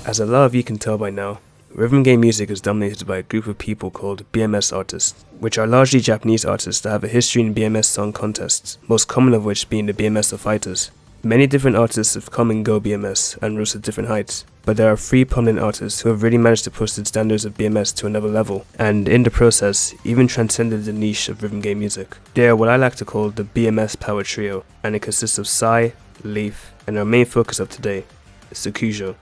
As a lot of you can tell by now, rhythm game music is dominated by a group of people called BMS artists, which are largely Japanese artists that have a history in BMS song contests, most common of which being the BMS of fighters. Many different artists have come and go BMS and rose to different heights, but there are 3 prominent artists who have really managed to push the standards of BMS to another level, and in the process, even transcended the niche of rhythm game music. They are what I like to call the BMS Power Trio, and it consists of Psy, Leaf, and our main focus of today, Sakuzyo.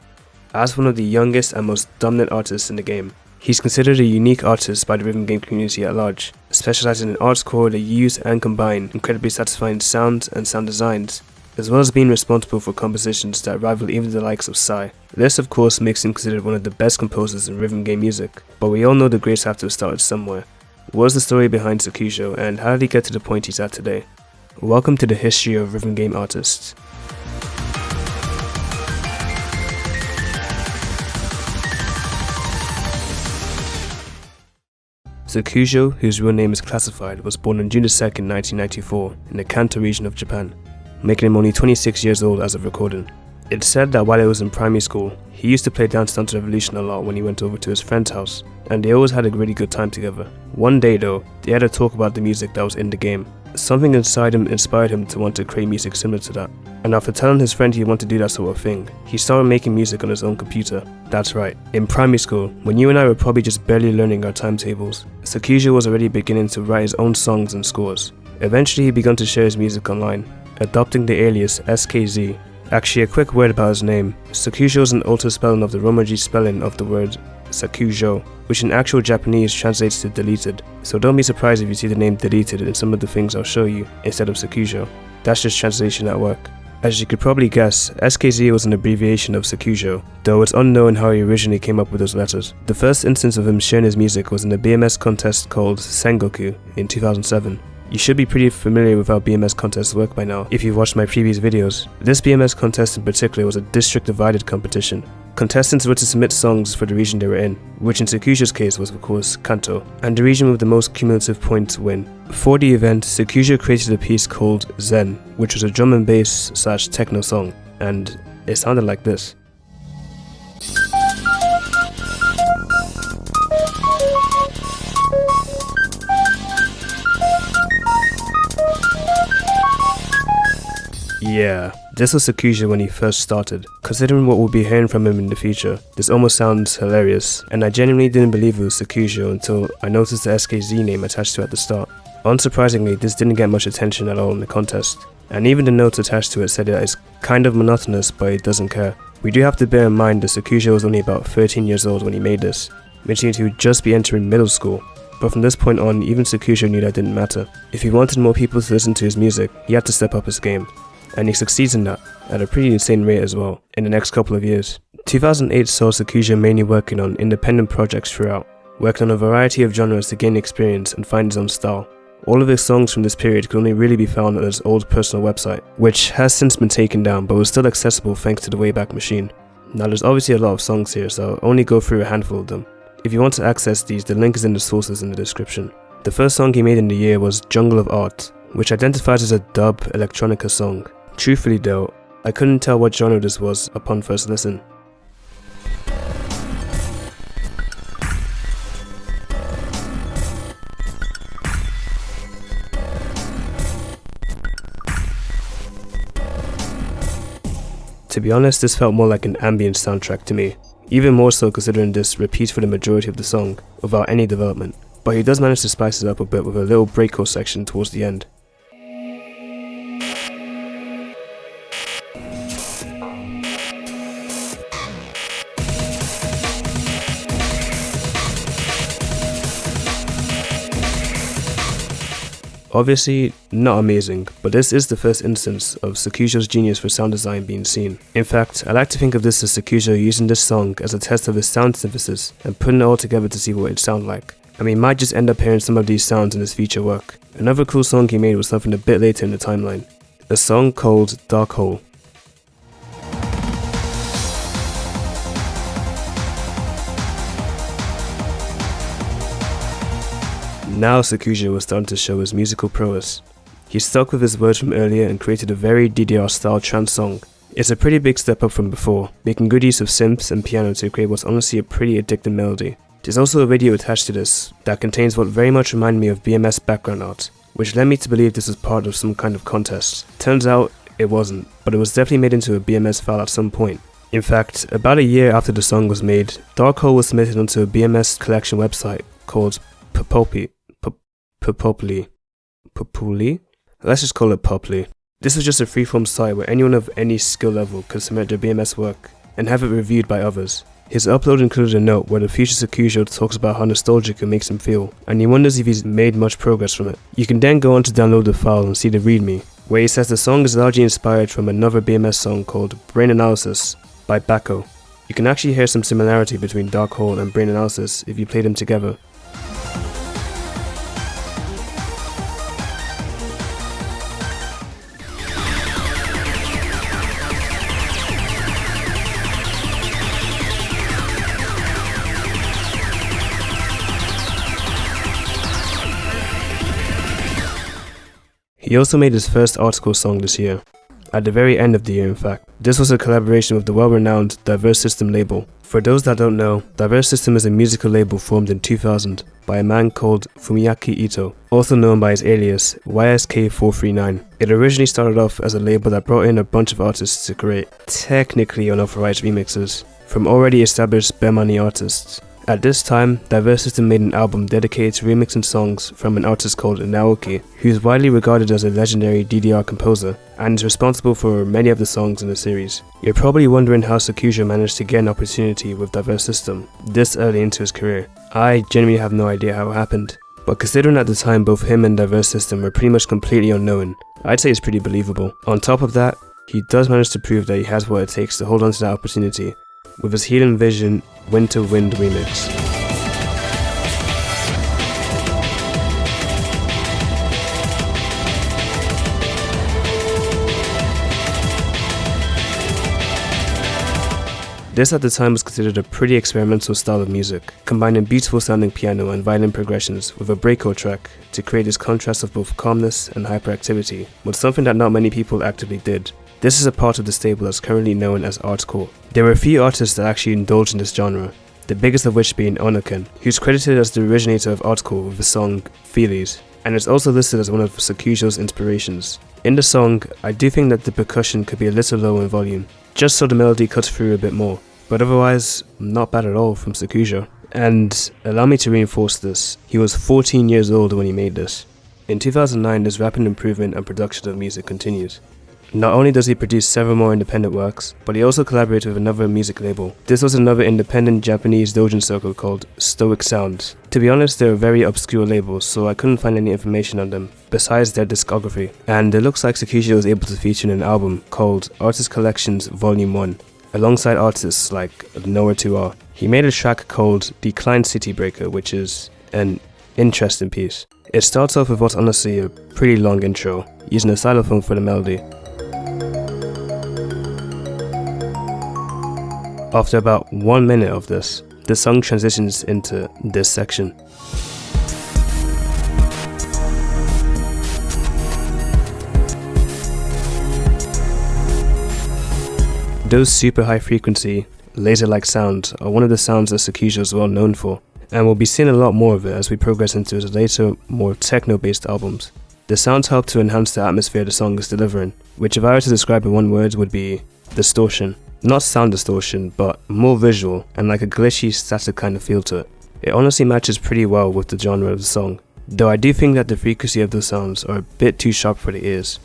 As one of the youngest and most dominant artists in the game, he's considered a unique artist by the rhythm game community at large, specializing in arts core that use and combine incredibly satisfying sounds and sound designs, as well as being responsible for compositions that rival even the likes of Psy. This of course makes him considered one of the best composers in rhythm game music, but we all know the greats have to have started somewhere. What is the story behind Sakuzyo, and how did he get to the point he's at today? Welcome to the history of rhythm game artists. Sakuzyo, whose real name is classified, was born on June 2, 1994 in the Kanto region of Japan, making him only 26 years old as of recording. It's said that while he was in primary school, he used to play Dance Dance Revolution a lot when he went over to his friend's house, and they always had a really good time together. One day though, they had a talk about the music that was in the game. Something inside him inspired him to want to create music similar to that, and after telling his friend he wanted to do that sort of thing, he started making music on his own computer. That's right, in primary school, when you and I were probably just barely learning our timetables, Sakuzyo was already beginning to write his own songs and scores. Eventually he began to share his music online, adopting the alias SKZ. Actually, a quick word about his name. Sakuzyo is an altered spelling of the Romaji spelling of the word sakuzyo, which in actual Japanese translates to deleted, so don't be surprised if you see the name deleted in some of the things I'll show you instead of Sakuzyo. That's just translation at work. As you could probably guess, SKZ was an abbreviation of Sakuzyo, though it's unknown how he originally came up with those letters. The first instance of him sharing his music was in a BMS contest called Sengoku in 2007. You should be pretty familiar with how BMS contests work by now if you've watched my previous videos. This BMS contest in particular was a district divided competition. Contestants were to submit songs for the region they were in, which in Sakuzyo's case was of course Kanto, and the region with the most cumulative points win. For the event, Sakuzyo created a piece called Zen, which was a drum and bass / techno song, and it sounded like this. Yeah, this was Sakuzyo when he first started. Considering what we'll be hearing from him in the future, this almost sounds hilarious, and I genuinely didn't believe it was Sakuzyo until I noticed the SKZ name attached to it at the start. Unsurprisingly, this didn't get much attention at all in the contest, and even the notes attached to it said that it's kind of monotonous but it doesn't care. We do have to bear in mind that Sakuzyo was only about 13 years old when he made this, which means he would just be entering middle school. But from this point on, even Sakuzyo knew that didn't matter. If he wanted more people to listen to his music, he had to step up his game. And he succeeds in that, at a pretty insane rate as well, in the next couple of years. 2008 saw Sakuzyo mainly working on independent projects throughout, working on a variety of genres to gain experience and find his own style. All of his songs from this period could only really be found on his old personal website, which has since been taken down but was still accessible thanks to the Wayback Machine. Now there's obviously a lot of songs here, so I'll only go through a handful of them. If you want to access these, the link is in the sources in the description. The first song he made in the year was Jungle of Art, which identifies as a dub electronica song. Truthfully though, I couldn't tell what genre this was upon first listen. To be honest, this felt more like an ambient soundtrack to me, even more so considering this repeats for the majority of the song, without any development, but he does manage to spice it up a bit with a little breakcore section towards the end. Obviously, not amazing, but this is the first instance of Sakuzyo's genius for sound design being seen. In fact, I like to think of this as Sakuzyo using this song as a test of his sound synthesis and putting it all together to see what it'd sound like. And we might just end up hearing some of these sounds in his future work. Another cool song he made was something a bit later in the timeline, a song called Dark Hole. Now Sakuzyo was starting to show his musical prowess. He stuck with his words from earlier and created a very DDR style trance song, It's a pretty big step up from before, making good use of synths and piano to create what's honestly a pretty addictive melody. There's also a video attached to this that contains what very much reminded me of BMS background art, which led me to believe this was part of some kind of contest. Turns out it wasn't, but it was definitely made into a BMS file at some point. In fact, about a year after the song was made, Dark Hole was submitted onto a BMS collection website called Populi. Let's just call it Populi. This was just a freeform site where anyone of any skill level could submit their BMS work and have it reviewed by others. His upload included a note where the future sakuzyo talks about how nostalgic it makes him feel, and he wonders if he's made much progress from it. You can then go on to download the file and see the readme, where he says the song is largely inspired from another BMS song called Brain Analysis by Bako. You can actually hear some similarity between Dark Hole and Brain Analysis if you play them together. He also made his first article song this year, at the very end of the year in fact. This was a collaboration with the well-renowned Diverse System label. For those that don't know, Diverse System is a musical label formed in 2000 by a man called Fumiaki Ito, also known by his alias YSK439. It originally started off as a label that brought in a bunch of artists to create technically unauthorized remixes from already established beatmania artists. At this time, Diverse System made an album dedicated to remixing songs from an artist called Naoki, who is widely regarded as a legendary DDR composer, and is responsible for many of the songs in the series. You're probably wondering how sakuzyo managed to get an opportunity with Diverse System this early into his career. I genuinely have no idea how it happened, but considering at the time both him and Diverse System were pretty much completely unknown, I'd say it's pretty believable. On top of that, he does manage to prove that he has what it takes to hold on to that opportunity, with his Healing Vision Winter Wind remix. This at the time was considered a pretty experimental style of music, combining beautiful sounding piano and violin progressions with a breakcore track to create this contrast of both calmness and hyperactivity, but something that not many people actively did. This is a part of the stable that's currently known as artcore. There were a few artists that actually indulged in this genre, the biggest of which being Onoken, who's credited as the originator of artcore with the song Feelies, and is also listed as one of sakuzyo's inspirations. In the song, I do think that the percussion could be a little low in volume, just so the melody cuts through a bit more, but otherwise, not bad at all from sakuzyo. And allow me to reinforce this, he was 14 years old when he made this. In 2009, this rapid improvement and production of music continued. Not only does he produce several more independent works, but he also collaborated with another music label. This was another independent Japanese doujin circle called Stoic Sound. To be honest, they're a very obscure label, so I couldn't find any information on them, besides their discography. And it looks like sakuzyo was able to feature in an album called Artist Collections Volume 1, alongside artists like Nowhere to Are. He made a track called Decline City Breaker, which is an interesting piece. It starts off with what's honestly a pretty long intro, using a xylophone for the melody. After about 1 minute of this, the song transitions into this section. Those super high frequency, laser-like sounds are one of the sounds that sakuzyo is well known for, and we'll be seeing a lot more of it as we progress into his later, more techno-based albums. The sounds help to enhance the atmosphere the song is delivering, which if I were to describe in one word would be distortion. Not sound distortion, but more visual and like a glitchy, static kind of feel to it. It honestly matches pretty well with the genre of the song, though I do think that the frequency of those sounds are a bit too sharp for the ears.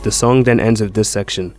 The song then ends with this section.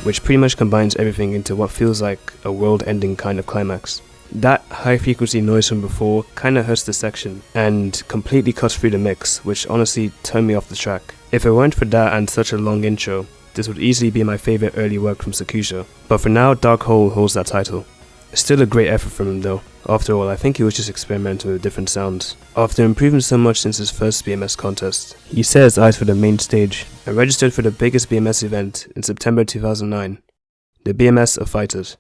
Which pretty much combines everything into what feels like a world-ending kind of climax. That high-frequency noise from before kinda hurts the section, and completely cuts through the mix, which honestly turned me off the track. If it weren't for that and such a long intro, this would easily be my favourite early work from sakuzyo, but for now Dark Hole holds that title. Still a great effort from him though. After all, I think he was just experimenting with different sounds. After improving so much since his first BMS contest, he set his eyes for the main stage and registered for the biggest BMS event in September 2009, the BMS of Fighters.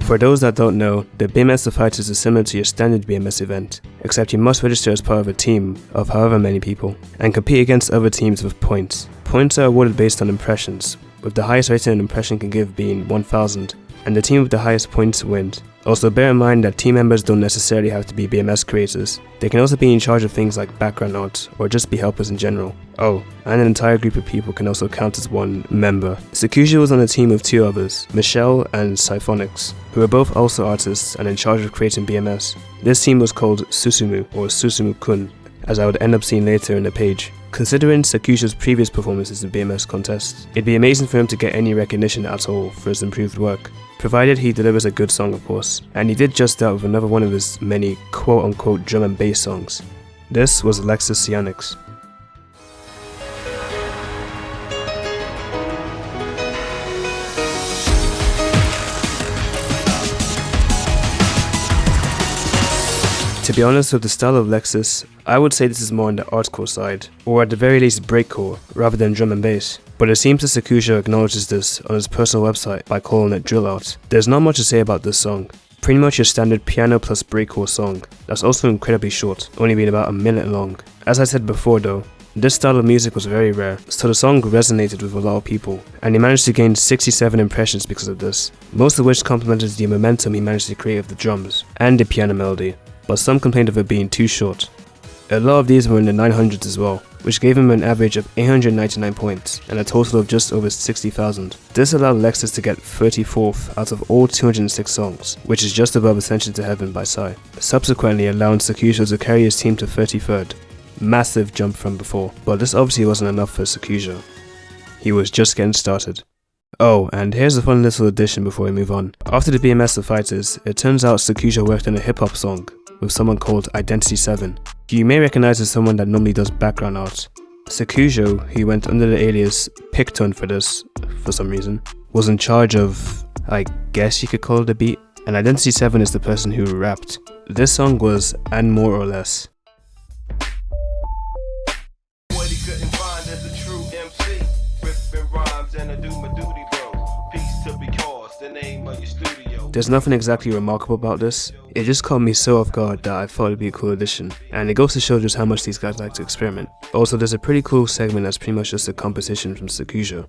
For those that don't know, the BMS of Fighters is similar to your standard BMS event, except you must register as part of a team of however many people, and compete against other teams with points. Points are awarded based on impressions, with the highest rating an impression can give being 1000, and the team with the highest points wins. Also bear in mind that team members don't necessarily have to be BMS creators. They can also be in charge of things like background art, or just be helpers in general. Oh, and an entire group of people can also count as one member. Sakuzyo was on a team of 2 others, Michelle and Symphonix, who were both also artists and in charge of creating BMS. This team was called Susumu, or Susumu-kun, as I would end up seeing later in the page. Considering Sakuzyo's previous performances in BMS contests, it'd be amazing for him to get any recognition at all for his improved work, provided he delivers a good song of course, and he did just that with another one of his many quote-unquote drum and bass songs. This was Lexus Cyanix. To be honest with the style of Lexus, I would say this is more on the artcore side, or at the very least breakcore, rather than drum and bass. But it seems that Sakuzyo acknowledges this on his personal website by calling it drill out. There's not much to say about this song. Pretty much your standard piano plus breakcore song, that's also incredibly short, only being about a minute long. As I said before though, this style of music was very rare, so the song resonated with a lot of people, and he managed to gain 67 impressions because of this, most of which complemented the momentum he managed to create with the drums and the piano melody, but some complained of it being too short. A lot of these were in the 900s as well, which gave him an average of 899 points and a total of just over 60,000. This allowed Lexus to get 34th out of all 206 songs, which is just above Ascension to Heaven by Psy, subsequently allowing Sakuzyo to carry his team to 33rd. Massive jump from before, but this obviously wasn't enough for Sakuzyo. He was just getting started. Oh, and here's a fun little addition before we move on. After the BMS of Fighters, it turns out Sakuzyo worked on a hip-hop song with someone called Identity 7, who you may recognize as someone that normally does background art. Sakuzyo, who went under the alias Picton for this, for some reason, was in charge of, I guess you could call it a beat, and Identity 7 is the person who rapped. This song was And More or Less. There's nothing exactly remarkable about this, it just caught me so off guard that I thought it'd be a cool addition, and it goes to show just how much these guys like to experiment. Also, there's a pretty cool segment that's pretty much just a composition from Sakuzyo.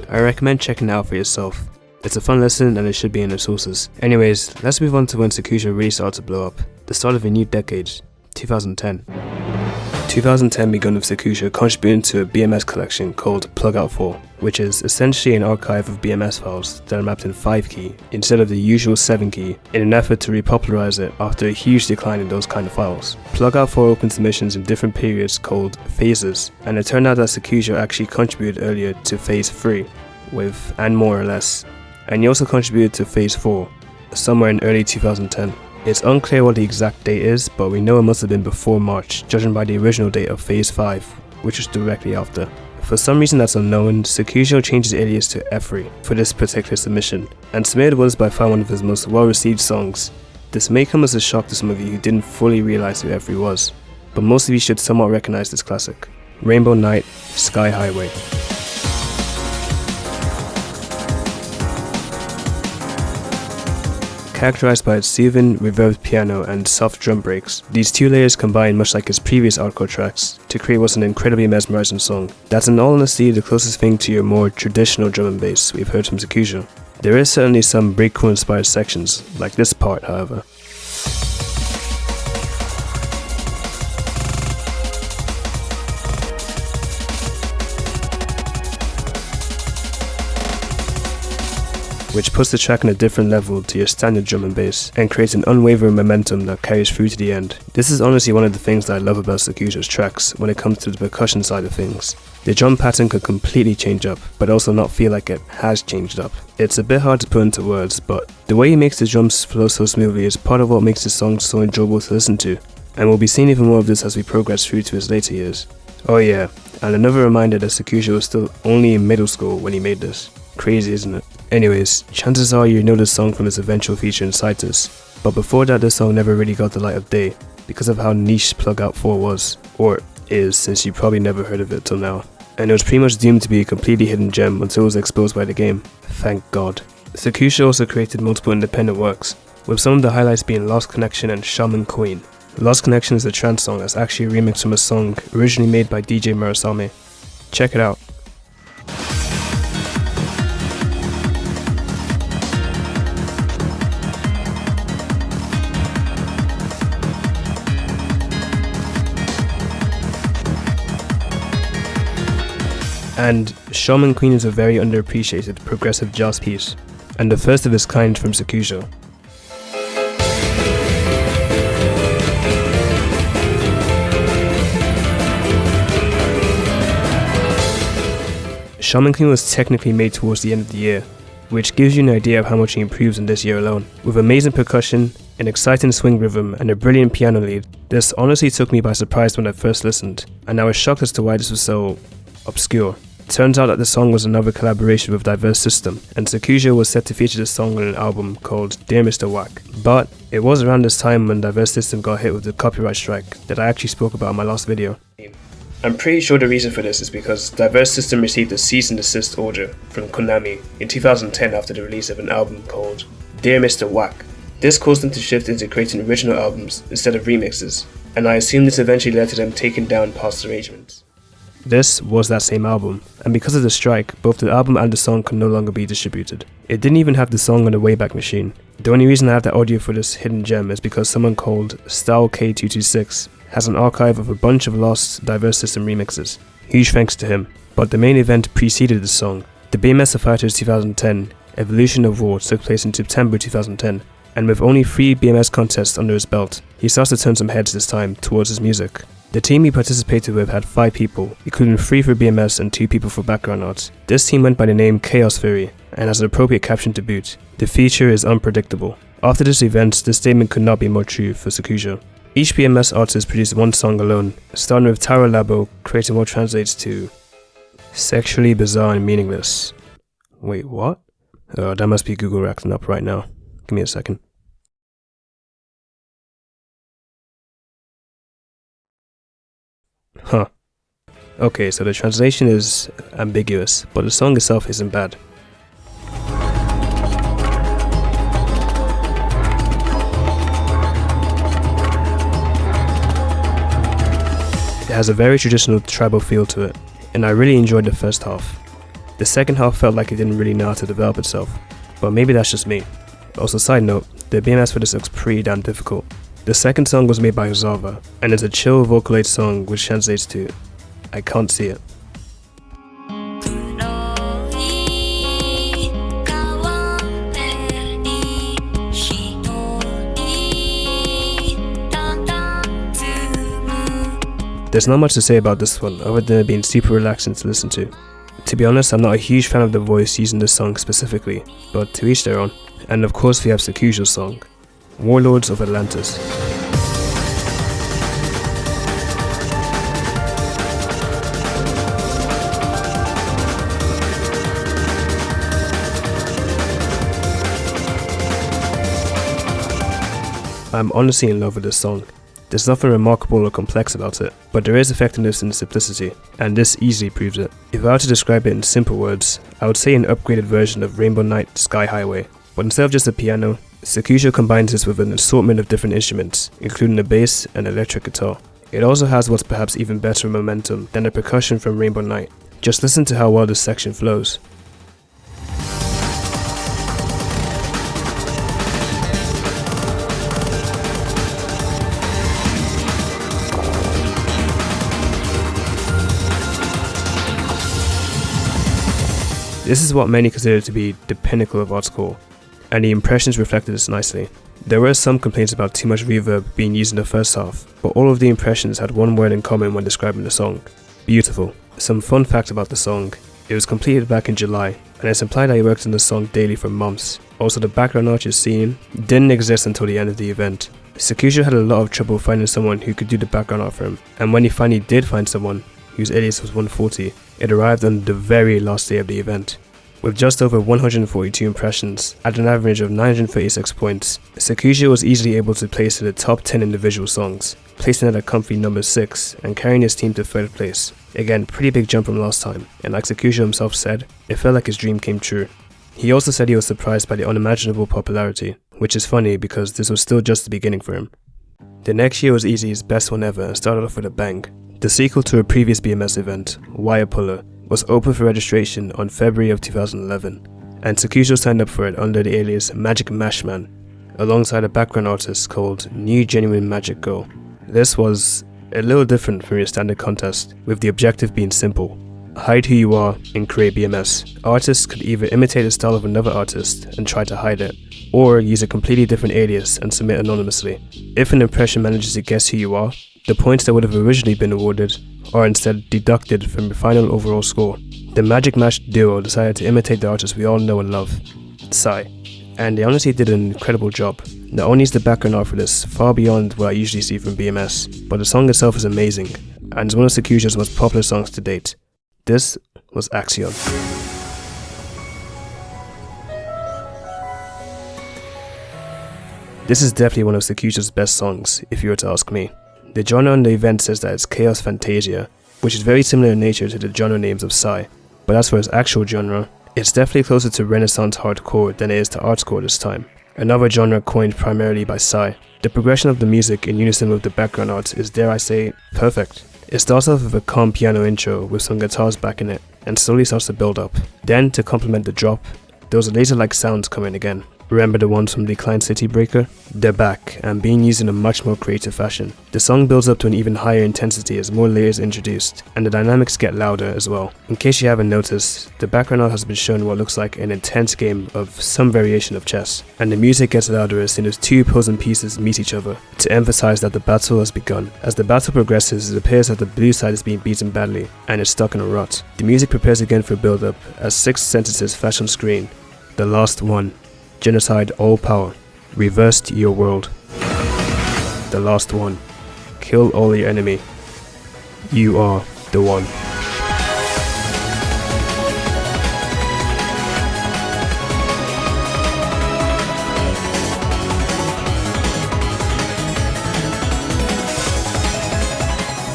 I recommend checking it out for yourself. It's a fun listen and it should be in the sources. Anyways, let's move on to when Sakuzyo really started to blow up. The start of a new decade, 2010. 2010 began with Sakuzyo contributing to a BMS collection called Plug Out 4, which is essentially an archive of BMS files that are mapped in 5-key instead of the usual 7-key in an effort to repopularize it after a huge decline in those kind of files. Plug Out 4 opens missions in different periods called phases, and it turned out that Sakuzyo actually contributed earlier to phase 3 with And More or Less, and he also contributed to phase 4 somewhere in early 2010. It's unclear what the exact date is, but we know it must have been before March, judging by the original date of phase 5, which was directly after. For some reason that's unknown, Sakuzyo changed his alias to Efri for this particular submission, and submitted what is by far one of his most well-received songs. This may come as a shock to some of you who didn't fully realize who Efri was, but most of you should somewhat recognize this classic. Rainbow Night, Sky Highway. Characterized by its soothing, reverbed piano and soft drum breaks, these two layers combine much like his previous hardcore tracks to create what's an incredibly mesmerizing song. That's in all honesty the closest thing to your more traditional drum and bass we've heard from Sakuzyo. There is certainly some breakcore inspired sections, like this part however. Which puts the track on a different level to your standard drum and bass, and creates an unwavering momentum that carries through to the end. This is honestly one of the things that I love about Sakuzyo's tracks when it comes to the percussion side of things. The drum pattern could completely change up, but also not feel like it has changed up. It's a bit hard to put into words, but the way he makes the drums flow so smoothly is part of what makes the song so enjoyable to listen to. and we'll be seeing even more of this as we progress through to his later years. Oh yeah, and another reminder that sakuzyo was still only in middle school when he made this. Crazy, isn't it? Anyways, chances are you know this song from its eventual feature in Citus, but before that this song never really got the light of day because of how niche Plug Out 4 was, or is, since you probably never heard of it till now. And it was pretty much doomed to be a completely hidden gem until it was exposed by the game. Thank God. sakuzyo also created multiple independent works, with some of the highlights being Lost Connection and Shaman Queen. Lost Connection is a trance song that's actually a remix from a song originally made by DJ Murasame. Check it out. And Shaman Queen is a very underappreciated progressive jazz piece, and the first of its kind from sakuzyo. Shaman Queen was technically made towards the end of the year, which gives you an idea of how much he improves in this year alone. With amazing percussion, an exciting swing rhythm, and a brilliant piano lead, this honestly took me by surprise when I first listened, and I was shocked as to why this was so obscure. Turns out that the song was another collaboration with Diverse System, and sakuzyo was set to feature the song on an album called Dear Mr. Whack. But it was around this time when Diverse System got hit with the copyright strike that I actually spoke about in my last video. I'm pretty sure the reason for this is because Diverse System received a cease and desist order from Konami in 2010 after the release of an album called Dear Mr. Whack. This caused them to shift into creating original albums instead of remixes, and I assume this eventually led to them taking down past arrangements. This was that same album, and because of the strike, both the album and the song could no longer be distributed. It didn't even have the song on the Wayback Machine. The only reason I have the audio for this hidden gem is because someone called StyleK226 has an archive of a bunch of lost Diverse System remixes. Huge thanks to him. But the main event preceded the song. The BMS of Fighters 2010 Evolution of War took place in September 2010, and with only 3 BMS contests under his belt, he starts to turn some heads this time towards his music. The team he participated with had 5 people, including 3 for BMS and 2 people for background art. This team went by the name Chaos Fury, and has an appropriate caption to boot. The feature is unpredictable. After this event, this statement could not be more true for sakuzyo. Each BMS artist produced one song alone, starting with Taro Labo, creating what translates to sexually bizarre and meaningless. Wait, what? Oh, that must be Google acting up right now. Give me a second. Huh. Okay, so the translation is ambiguous, but the song itself isn't bad. It has a very traditional tribal feel to it, and I really enjoyed the first half. The second half felt like it didn't really know how to develop itself, but maybe that's just me. Also, side note, the BMS for this looks pretty damn difficult. The second song was made by Ozawa, and is a chill Vocaloid song which translates to I can't see it. There's not much to say about this one other than it being super relaxing to listen to. To be honest, I'm not a huge fan of the voice using this song specifically, but to each their own. And of course we have sakuzyo's song, Warlords of Atlantis. I'm honestly in love with this song. There's nothing remarkable or complex about it, but there is effectiveness in the simplicity, and this easily proves it. If I were to describe it in simple words, I would say an upgraded version of Rainbow Night Sky Highway. But instead of just a piano, sakuzyo combines this with an assortment of different instruments, including a bass and electric guitar. It also has what's perhaps even better momentum than the percussion from Rainbow Night. Just listen to how well this section flows. This is what many consider to be the pinnacle of artcore, and the impressions reflected this nicely. There were some complaints about too much reverb being used in the first half, but all of the impressions had one word in common when describing the song: beautiful. Some fun fact about the song: it was completed back in July, and it's implied that he worked on the song daily for months. Also, the background art you're seeing didn't exist until the end of the event. Sakuzyo had a lot of trouble finding someone who could do the background art for him, and when he finally did find someone, whose alias was 140, it arrived on the very last day of the event. With just over 142 impressions, at an average of 936 points, Sakuzyo was easily able to place in the top 10 individual songs, placing at a comfy number 6 and carrying his team to 3rd place. Again, pretty big jump from last time, and like Sakuzyo himself said, it felt like his dream came true. He also said he was surprised by the unimaginable popularity, which is funny because this was still just the beginning for him. The next year was easy's best one ever and started off with a bang. The sequel to a previous BMS event, Wire Puller, was open for registration on February of 2011, and Sakuzyo signed up for it under the alias Magic Mashman, alongside a background artist called New Genuine Magic Girl. This was a little different from your standard contest, with the objective being simple: hide who you are and create BMS. Artists could either imitate the style of another artist and try to hide it, or use a completely different alias and submit anonymously. If an impression manages to guess who you are, the points that would have originally been awarded are instead deducted from your final overall score. The Magic Mash duo decided to imitate the artist we all know and love, Psy, and they honestly did an incredible job. Not only is the background art for this far beyond what I usually see from BMS, but the song itself is amazing, and is one of Sakuzyo's most popular songs to date. This was AXION. This is definitely one of Sakuzyo's best songs, if you were to ask me. The genre on the event says that it's Chaos Fantasia, which is very similar in nature to the genre names of Psy, but as for its actual genre, it's definitely closer to Renaissance hardcore than it is to artcore this time, another genre coined primarily by Psy. The progression of the music in unison with the background art is, dare I say, perfect. It starts off with a calm piano intro with some guitars backing it, and slowly starts to build up. Then, to complement the drop, those laser-like sounds come in again. Remember the ones from Decline City Breaker? They're back, and being used in a much more creative fashion. The song builds up to an even higher intensity as more layers are introduced, and the dynamics get louder as well. In case you haven't noticed, the background art has been shown what looks like an intense game of some variation of chess, and the music gets louder as soon as two opposing pieces meet each other, to emphasize that the battle has begun. As the battle progresses, it appears that the blue side is being beaten badly, and is stuck in a rut. The music prepares again for build-up, as 6 sentences flash on screen. The last one. Genocide all power. Reversed your world. The last one. Kill all your enemy. You are the one.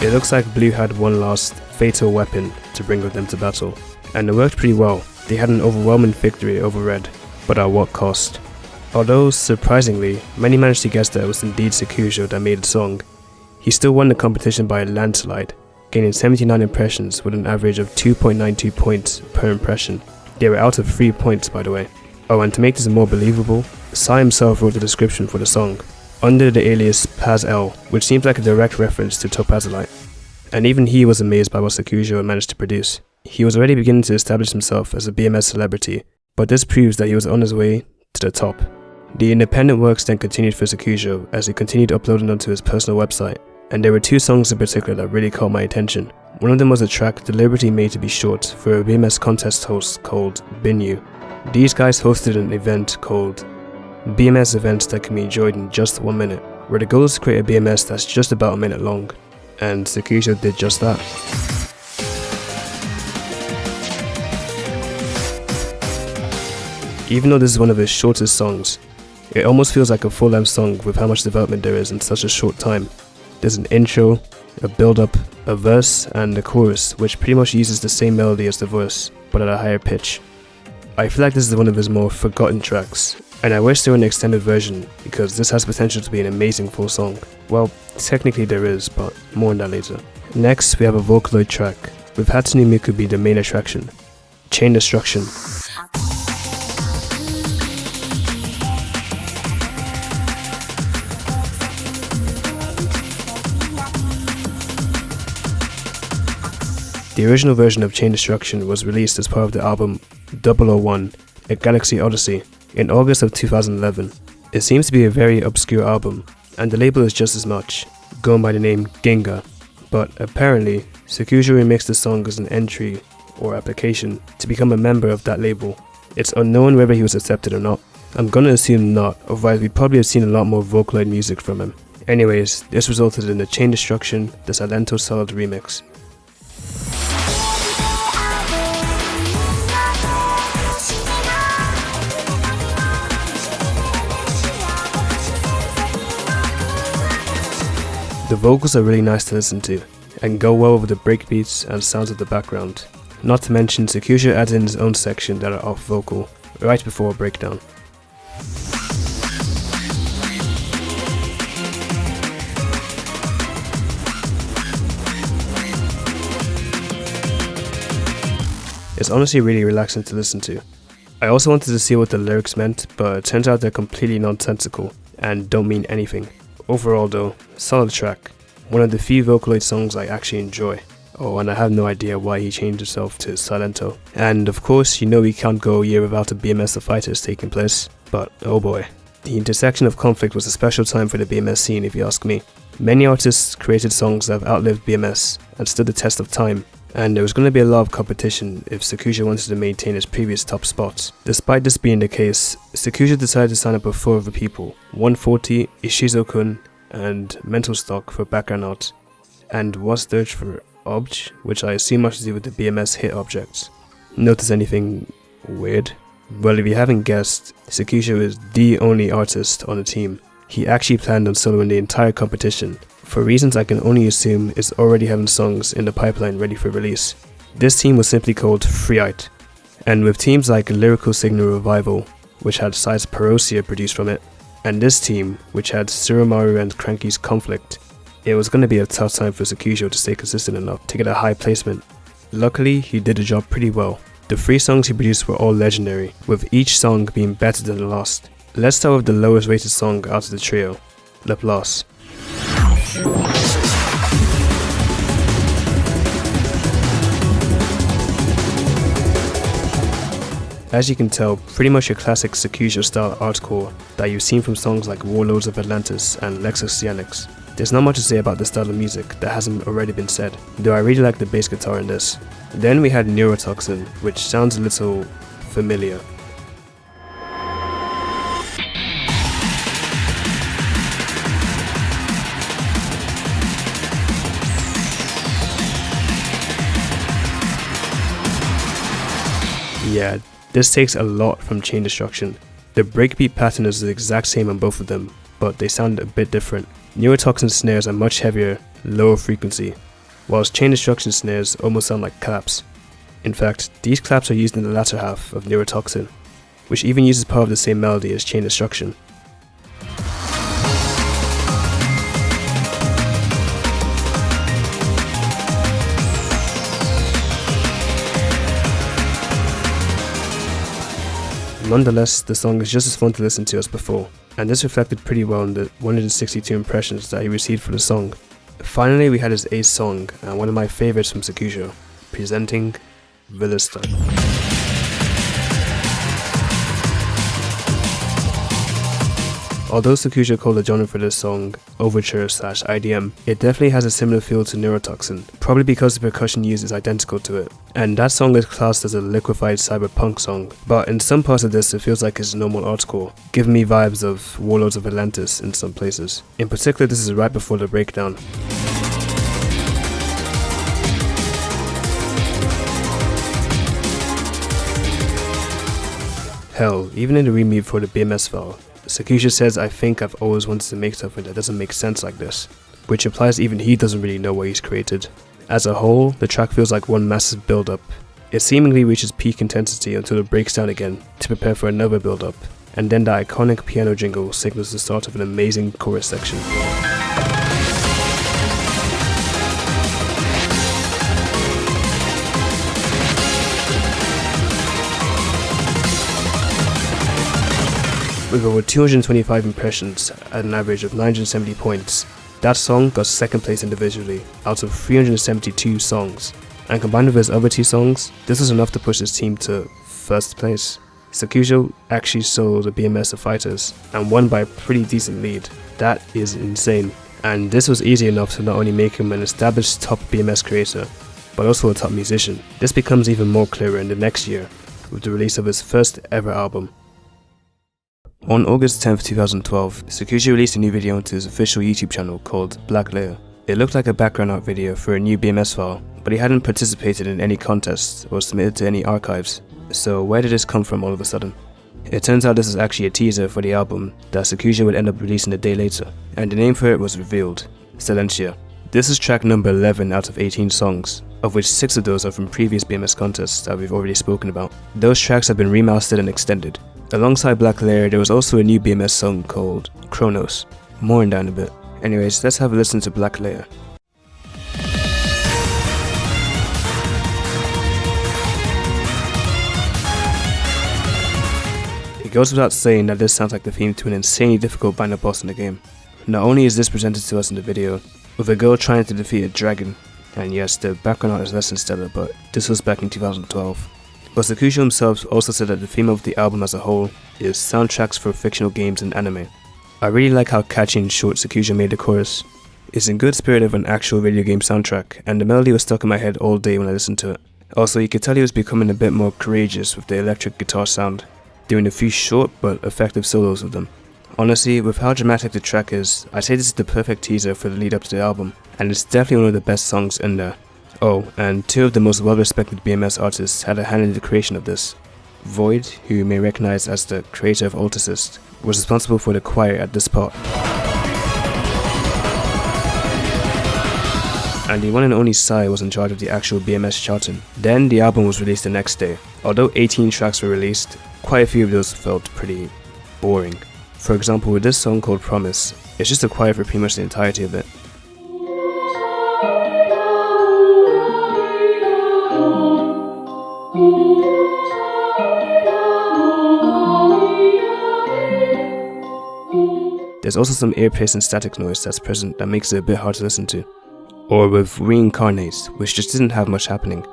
It looks like Blue had one last fatal weapon to bring with them to battle, and it worked pretty well. They had an overwhelming victory over Red. But at what cost? Although, surprisingly, many managed to guess that it was indeed Sakuzyo that made the song, he still won the competition by a landslide, gaining 79 impressions with an average of 2.92 points per impression. They were out of 3 points, by the way. Oh, and to make this more believable, Psy himself wrote the description for the song, under the alias Paz-L, which seems like a direct reference to Topazolite. And even he was amazed by what Sakuzyo managed to produce. He was already beginning to establish himself as a BMS celebrity, but this proves that he was on his way to the top. The independent works then continued for Sakuzyo as he continued uploading onto his personal website, and there were 2 songs in particular that really caught my attention. One of them was a track deliberately made to be short for a BMS contest host called Binyu. These guys hosted an event called BMS Events that can be enjoyed in just 1 minute, where the goal is to create a BMS that's just about a minute long, and Sakuzyo did just that. Even though this is one of his shortest songs, it almost feels like a full-length song with how much development there is in such a short time. There's an intro, a build-up, a verse, and a chorus, which pretty much uses the same melody as the verse, but at a higher pitch. I feel like this is one of his more forgotten tracks, and I wish there were an extended version, because this has potential to be an amazing full song. Well, technically there is, but more on that later. Next, we have a Vocaloid track, with Hatsune Miku be the main attraction, Chain Destruction. The original version of Chain Destruction was released as part of the album 001, A Galaxy Odyssey, in August of 2011. It seems to be a very obscure album, and the label is just as much, going by the name Ginga, but apparently, Sakuzyo remixed the song as an entry or application to become a member of that label. It's unknown whether he was accepted or not. I'm gonna assume not, otherwise we'd probably have seen a lot more Vocaloid music from him. Anyways, this resulted in the Chain Destruction, the Silento Solid remix. The vocals are really nice to listen to, and go well with the breakbeats and sounds of the background. Not to mention, sakuzyo adds in his own section that are off vocal, right before a breakdown. It's honestly really relaxing to listen to. I also wanted to see what the lyrics meant, but it turns out they're completely nonsensical and don't mean anything. Overall though, solid track. One of the few Vocaloid songs I actually enjoy. Oh, and I have no idea why he changed himself to Silento. And of course, you know we can't go a year without a BMS of Fighters taking place, but oh boy. The intersection of conflict was a special time for the BMS scene if you ask me. Many artists created songs that have outlived BMS and stood the test of time, and there was going to be a lot of competition if sakuzyo wanted to maintain his previous top spots. Despite this being the case, sakuzyo decided to sign up with 4 other people, 140, Ishizo-kun, and Mental Stock for background art, and Was Dirge for Obj, which I assume has to do with the BMS hit objects. Notice anything weird? Well, if you haven't guessed, sakuzyo is the only artist on the team. He actually planned on soloing the entire competition, for reasons I can only assume is already having songs in the pipeline ready for release. This team was simply called Freeite, and with teams like Lyrical Signal Revival, which had Size Perosia produced from it, and this team, which had Surumaru and Cranky's Conflict, it was going to be a tough time for sakuzyo to stay consistent enough to get a high placement. Luckily, he did the job pretty well. The 3 songs he produced were all legendary, with each song being better than the last. Let's start with the lowest rated song out of the trio, Laplace. As you can tell, pretty much your classic sakuzyo style artcore that you've seen from songs like Warlords of Atlantis and Lexus Cyanix. There's not much to say about this style of music that hasn't already been said, though I really like the bass guitar in this. Then we had Neurotoxin, which sounds a little familiar. Yeah, this takes a lot from Chain Destruction. The breakbeat pattern is the exact same on both of them, but they sound a bit different. Neurotoxin snares are much heavier, lower frequency, whilst Chain Destruction snares almost sound like claps. In fact, these claps are used in the latter half of Neurotoxin, which even uses part of the same melody as Chain Destruction. Nonetheless, the song is just as fun to listen to as before, and this reflected pretty well in the 162 impressions that he received for the song. Finally, we had his ace song, and one of my favourites from sakuzyo, presenting Villistar. Although sakuzyo called the genre for this song Overture/IDM, it definitely has a similar feel to Neurotoxin, probably because the percussion used is identical to it, and that song is classed as a liquefied cyberpunk song, but in some parts of this it feels like it's normal artcore, giving me vibes of Warlords of Atlantis in some places. In particular, this is right before the breakdown. Hell, even in the remake for the BMS file, sakuzyo says, "I think I've always wanted to make something that doesn't make sense like this," which implies even he doesn't really know what he's created. As a whole, the track feels like one massive build-up. It seemingly reaches peak intensity until it breaks down again to prepare for another build-up, and then the iconic piano jingle signals the start of an amazing chorus section. With over 225 impressions at an average of 970 points, that song got second place individually out of 372 songs, and combined with his other 2 songs, this was enough to push his team to first place. sakuzyo actually soloed the BMS of Fighters and won by a pretty decent lead. That is insane, and this was easy enough to not only make him an established top BMS creator, but also a top musician. This becomes even more clearer in the next year with the release of his first ever album. On August 10th, 2012, Sakuzyo released a new video onto his official YouTube channel called Black Layer. It looked like a background art video for a new BMS file, but he hadn't participated in any contests or submitted to any archives. So where did this come from all of a sudden? It turns out this is actually a teaser for the album that Sakuzyo would end up releasing a day later, and the name for it was revealed, Silentia. This is track number 11 out of 18 songs, of which 6 of those are from previous BMS contests that we've already spoken about. Those tracks have been remastered and extended. Alongside Black Layer, there was also a new BMS song called Chronos. More on that in a bit. Anyways, let's have a listen to Black Layer. It goes without saying that this sounds like the theme to an insanely difficult final boss in the game. Not only is this presented to us in the video, with a girl trying to defeat a dragon, and yes, the background art is less than stellar, but this was back in 2012. But Sakuzyo himself also said that the theme of the album as a whole is soundtracks for fictional games and anime. I really like how catchy and short Sakuzyo made the chorus. It's in good spirit of an actual video game soundtrack, and the melody was stuck in my head all day when I listened to it. Also, you could tell he was becoming a bit more courageous with the electric guitar sound, doing a few short but effective solos with them. Honestly, with how dramatic the track is, I'd say this is the perfect teaser for the lead up to the album, and it's definitely one of the best songs in there. Oh, and 2 of the most well-respected BMS artists had a hand in the creation of this. Void, who you may recognize as the creator of Altale, was responsible for the choir at this part. And the one and only Sai was in charge of the actual BMS charting. Then the album was released the next day. Although 18 tracks were released, quite a few of those felt pretty boring. For example, with this song called Promise, it's just a choir for pretty much the entirety of it. There's also some ear-piercing static noise that's present that makes it a bit hard to listen to. Or with Reincarnate, which just didn't have much happening.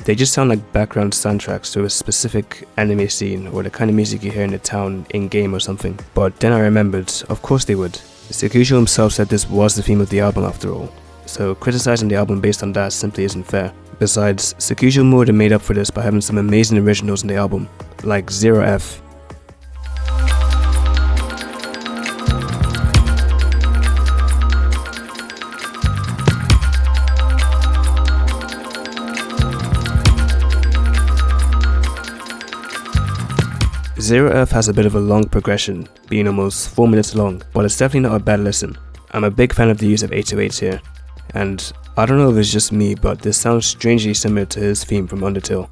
They just sound like background soundtracks to a specific anime scene or the kind of music you hear in a town in-game or something. But then I remembered, of course they would. Sakuzyo himself said this was the theme of the album after all, so criticizing the album based on that simply isn't fair. Besides, Sakuzyo more than made up for this by having some amazing originals in the album, like Zero F. Zero F has a bit of a long progression, being almost 4 minutes long, but it's definitely not a bad listen. I'm a big fan of the use of 808s here, and I don't know if it's just me, but this sounds strangely similar to his theme from Undertale.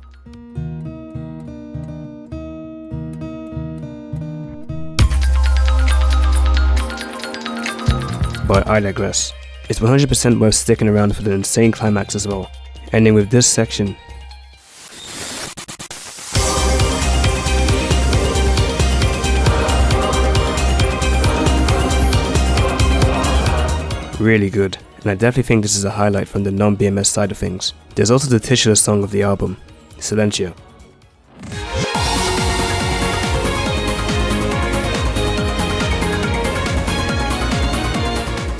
But I digress. It's 100% worth sticking around for the insane climax as well, ending with this section. Really good, and I definitely think this is a highlight from the non-BMS side of things. There's also the titular song of the album, Silentia.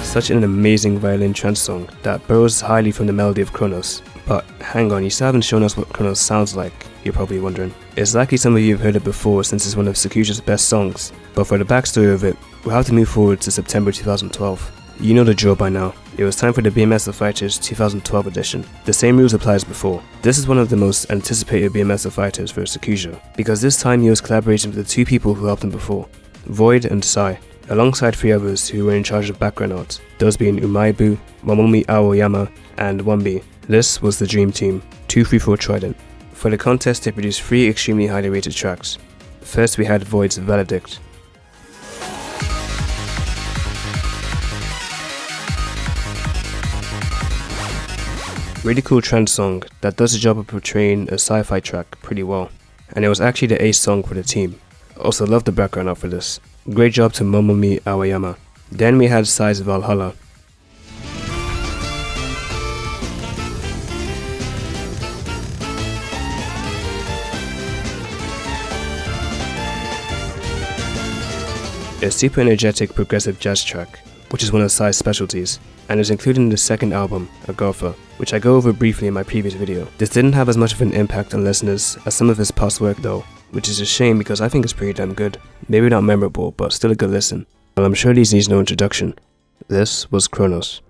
Such an amazing violin trance song that borrows highly from the melody of Chronos. But hang on, you still haven't shown us what Chronos sounds like, you're probably wondering. It's likely some of you have heard it before since it's one of Sakuzyo's best songs, but for the backstory of it, we'll have to move forward to September 2012. You know the drill by now. It was time for the BMS of Fighters 2012 edition. The same rules apply as before. This is one of the most anticipated BMS of Fighters for Sakuzyo, because this time he was collaborating with the 2 people who helped him before, Void and Sai, alongside 3 others who were in charge of background art, those being Umaibu, Momomi Aoyama, and Wambi. This was the Dream Team, 234 Trident. For the contest, they produced 3 extremely highly rated tracks. First we had Void's Valedict. Really cool trance song that does the job of portraying a sci-fi track pretty well, and it was actually the ace song for the team. Also love the background art for this. Great job to Momomi Aoyama. Then we had Sai's Valhalla. A super energetic progressive jazz track which is one of Psy's specialties, and is included in the second album, Agartha, which I go over briefly in my previous video. This didn't have as much of an impact on listeners as some of his past work though, which is a shame because I think it's pretty damn good. Maybe not memorable, but still a good listen. Well, I'm sure these needs no introduction. This was Chronos.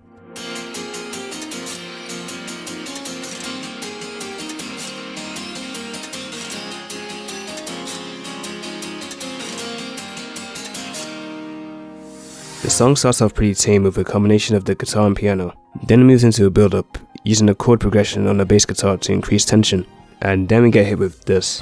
The song starts off pretty tame with a combination of the guitar and piano, then it moves into a build-up, using a chord progression on the bass guitar to increase tension, and then we get hit with this.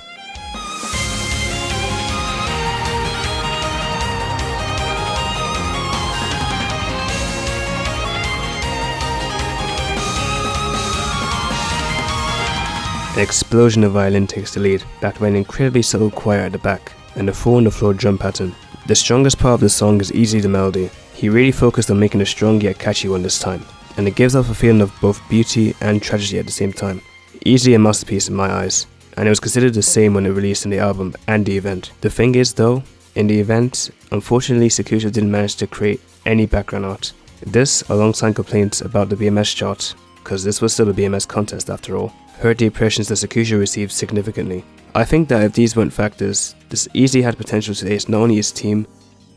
An explosion of violin takes the lead, backed by an incredibly subtle choir at the back, and a 4-on-the-floor drum pattern. The strongest part of the song is easily the melody. He really focused on making a strong yet catchy one this time, and it gives off a feeling of both beauty and tragedy at the same time. Easily a masterpiece in my eyes, and it was considered the same when it released in the album and the event. The thing is though, in the event, unfortunately Sakuzyo didn't manage to create any background art. This, alongside complaints about the BMS chart, because this was still a BMS contest after all, hurt the impressions that Sakuzyo received significantly. I think that if these weren't factors, this easily had potential to ace not only his team,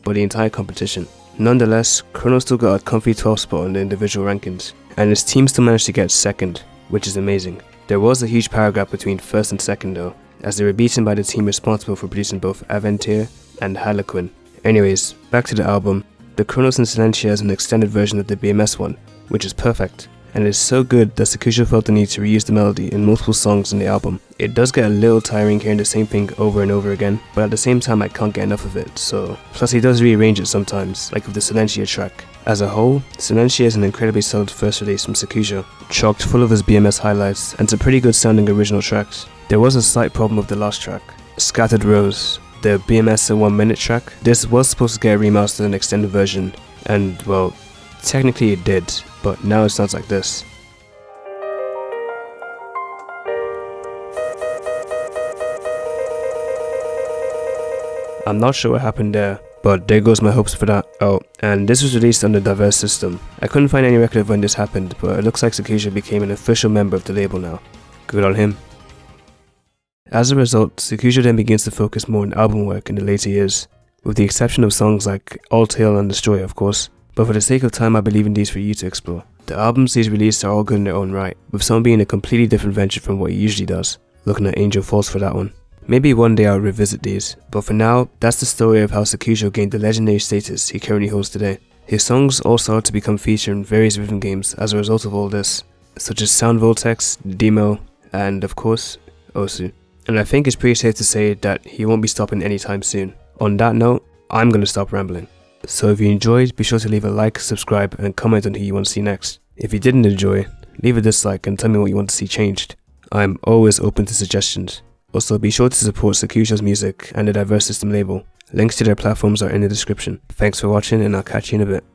but the entire competition. Nonetheless, Chronos still got a comfy 12th spot in the individual rankings, and his team still managed to get second, which is amazing. There was a huge power gap between first and second though, as they were beaten by the team responsible for producing both Aventir and Harlequin. Anyways, back to the album. The Chronos in Silentia is an extended version of the BMS one, which is perfect, and it is so good that Sakuzyo felt the need to reuse the melody in multiple songs in the album. It does get a little tiring hearing the same thing over and over again, but at the same time I can't get enough of it, so... Plus he does rearrange it sometimes, like with the Silentia track. As a whole, Silentia is an incredibly solid first release from Sakuzyo, chocked full of his BMS highlights and some pretty good sounding original tracks. There was a slight problem with the last track, Scattered Rose, the BMS in 1 minute track. This was supposed to get a remastered and extended version, and well, technically it did, but now it sounds like this. I'm not sure what happened there, but there goes my hopes for that. Oh, and this was released on the Diverse system. I couldn't find any record of when this happened, but it looks like Sakuzyo became an official member of the label now. Good on him. As a result, Sakuzyo then begins to focus more on album work in the later years, with the exception of songs like Altale and Destroy of course, but for the sake of time I believe in these for you to explore. The albums he's released are all good in their own right, with some being a completely different venture from what he usually does, looking at Angel Falls for that one. Maybe one day I'll revisit these, but for now, that's the story of how Sakuzyo gained the legendary status he currently holds today. His songs all started to become featured in various rhythm games as a result of all this, such as Sound Voltex, Demo, and of course, Osu. And I think it's pretty safe to say that he won't be stopping anytime soon. On that note, I'm gonna stop rambling. So if you enjoyed, be sure to leave a like, subscribe, and comment on who you want to see next. If you didn't enjoy, leave a dislike and tell me what you want to see changed. I'm always open to suggestions. Also, be sure to support Sakuzyo's music and the Diverse System label. Links to their platforms are in the description. Thanks for watching and I'll catch you in a bit.